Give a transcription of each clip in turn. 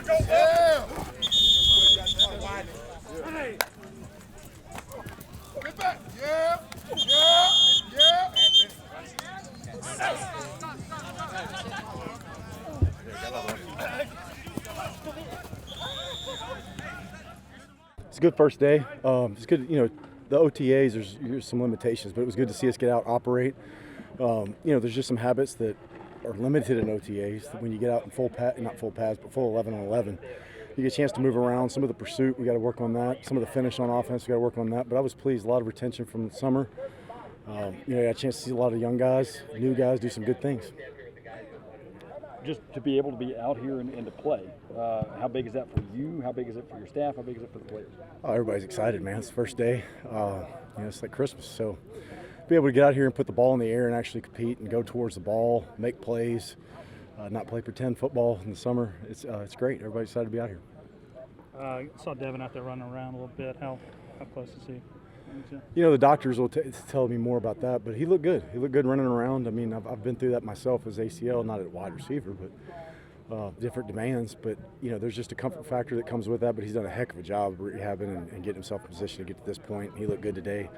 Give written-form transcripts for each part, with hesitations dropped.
Yeah. Get back. Yeah. Yeah. Yeah. It's a good first day. It's good, the OTAs, there's some limitations, but it was good to see us get out, operate. There's just some habits that are limited in OTAs. When you get out in not full pads, but full 11 on 11, you get a chance to move around. Some of the pursuit, we got to work on that. Some of the finish on offense, we got to work on that. But I was pleased, a lot of retention from the summer. I got a chance to see a lot of young guys, new guys do some good things. Just to be able to be out here and to play, how big is that for you? How big is it for your staff? How big is it for the players? Oh, everybody's excited, man. It's the first day. It's like Christmas. So be able to get out here and put the ball in the air and actually compete and go towards the ball, make plays, not play pretend football in the summer. It's great. Everybody's excited to be out here. Saw Devin out there running around a little bit. How close is he? The doctors will tell me more about that, but he looked good. He looked good running around. I mean, I've been through that myself as ACL, not at wide receiver, but different demands. But, there's just a comfort factor that comes with that, but he's done a heck of a job rehabbing and getting himself in position to get to this point. He looked good today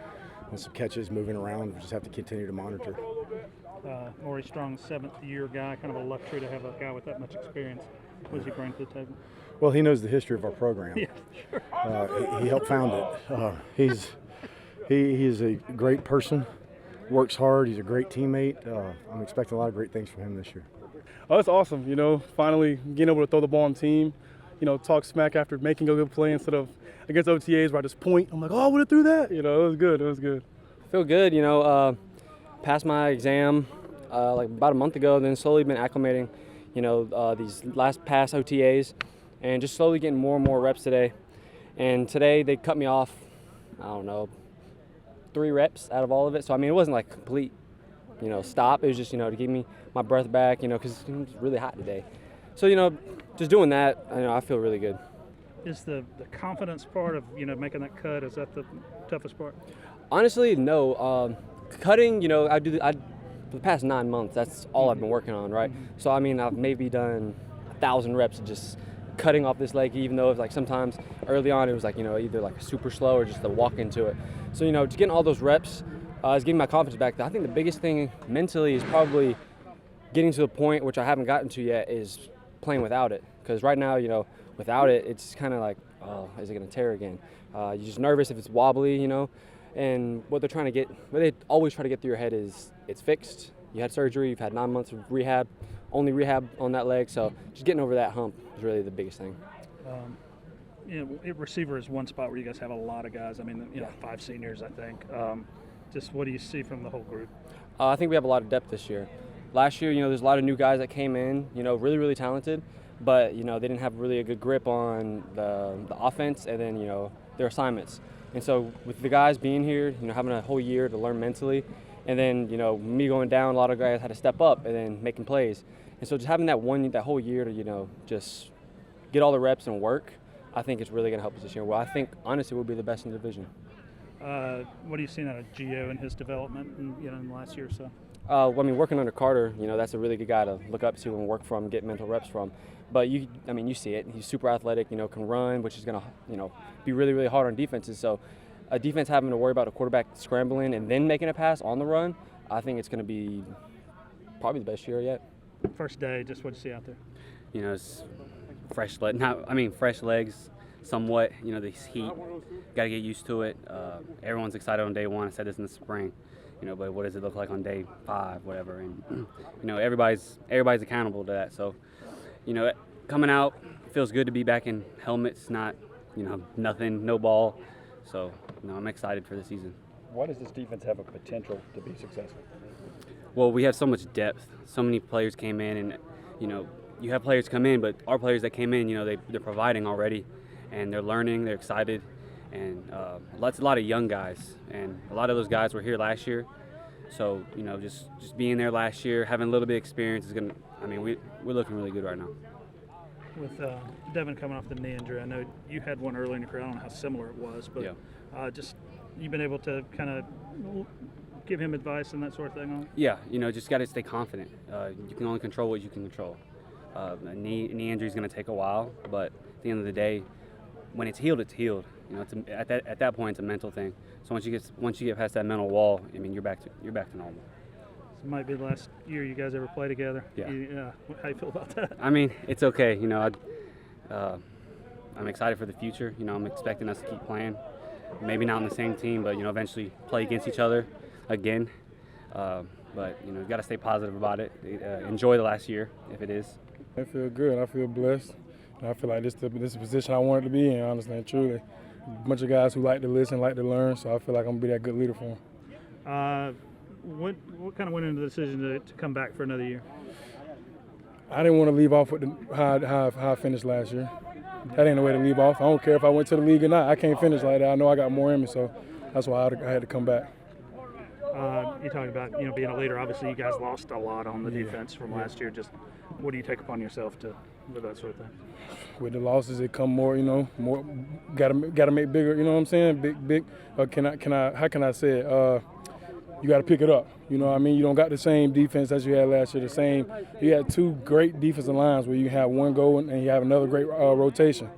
with some catches, moving around. We just have to continue to monitor. Maury Strong, 7th-year guy, kind of a luxury to have a guy with that much experience. What does he bring to the table? Well, he knows the history of our program. Yeah, sure. He helped found it. He is a great person, works hard. He's a great teammate. I'm expecting a lot of great things from him this year. Oh, it's awesome, finally being able to throw the ball on the team, talk smack after making a good play instead of against OTAs where I just point. I'm like, oh, I would have threw that. It was good. It was good. Feel good, passed my exam like about a month ago, then slowly been acclimating, these last past OTAs and just slowly getting more and more reps today. And today they cut me off, 3 reps out of all of it. So, it wasn't like complete, stop. It was just, to give me my breath back, because it was really hot today. So, just doing that, I feel really good. Is the confidence part of, making that cut, is that the toughest part? Honestly, no. Cutting, for the past 9 months, that's all I've been working on, right? So, I've maybe done 1,000 reps of just cutting off this leg, even though it's sometimes early on it was either a super slow or just a walk into it. So just getting all those reps is getting my confidence back. I think the biggest thing mentally is probably getting to the point, which I haven't gotten to yet, is playing without it. Because right now, without it, it's kind of like, oh, is it going to tear again? You're just nervous if it's wobbly, and what they always try to get through your head is it's fixed. You had surgery, you've had 9 months of rehab, only rehab on that leg, so just getting over that hump is really the biggest thing. Receiver is one spot where you guys have a lot of guys. 5 seniors, I think. Just what do you see from the whole group? I think we have a lot of depth this year. Last year, there's a lot of new guys that came in, really, really talented, but, they didn't have really a good grip on the offense and then, their assignments. And so with the guys being here, having a whole year to learn mentally, and then, me going down, a lot of guys had to step up and then making plays. And so just having that whole year to, just get all the reps and work, I think it's really going to help us this year. Well, I think, honestly, we'll be the best in the division. What are you seeing out of Gio and his development in the last year or so? Working under Carter, that's a really good guy to look up to and work from, get mental reps from. But you see it. He's super athletic, can run, which is going to, be really, really hard on defenses. So a defense having to worry about a quarterback scrambling and then making a pass on the run, I think it's going to be probably the best year yet. First day, just what you see out there? It's fresh legs somewhat. This heat, got to get used to it. Everyone's excited on day 1. I said this in the spring. But what does it look like on day 5, whatever? And everybody's accountable to that. So, coming out feels good to be back in helmets, not nothing, no ball. So, I'm excited for the season. Why does this defense have a potential to be successful? Well, we have so much depth. So many players came in, and you have players come in, but our players that came in, they're providing already, and they're learning, they're excited. And a lot of young guys, and a lot of those guys were here last year. So, just being there last year, having a little bit of experience is going to, we're looking really good right now. With Devin coming off the knee injury, I know you had one early in your career. I don't know how similar it was, but just you've been able to kind of give him advice and that sort of thing on it? Yeah, just got to stay confident. You can only control what you can control. A knee injury is going to take a while, but at the end of the day, when it's healed, it's healed. You know, at that point, it's a mental thing. So once you get past that mental wall, I mean, you're back to normal. This might be the last year you guys ever play together. Yeah. How you feel about that? I mean, it's okay. You know, I'm excited for the future. You know, I'm expecting us to keep playing. Maybe not on the same team, but, you know, eventually play against each other again. But, you know, you've got to stay positive about it. Enjoy the last year, if it is. I feel good. I feel blessed. And I feel like this is the position I wanted to be in, honestly and truly. A bunch of guys who like to listen, like to learn, so I feel like I'm going to be that good leader for them. What kind of went into the decision to come back for another year? I didn't want to leave off with how I finished last year. That ain't the way to leave off. I don't care if I went to the league or not. I can't finish like that. I know I got more in me, so that's why I had to come back. You talking about being a leader. Obviously, you guys lost a lot on the defense from last year. Just what do you take upon yourself to with that sort of thing? With the losses, it come more. More got to make bigger. You know what I'm saying? Big. How can I say it? You got to pick it up. You know what I mean? You don't got the same defense as you had last year. You had two great defensive lines where you have one goal and you have another great rotation.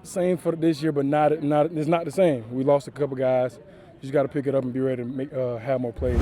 Same for this year, but it's not the same. We lost a couple guys. You just got to pick it up and be ready to have more plays.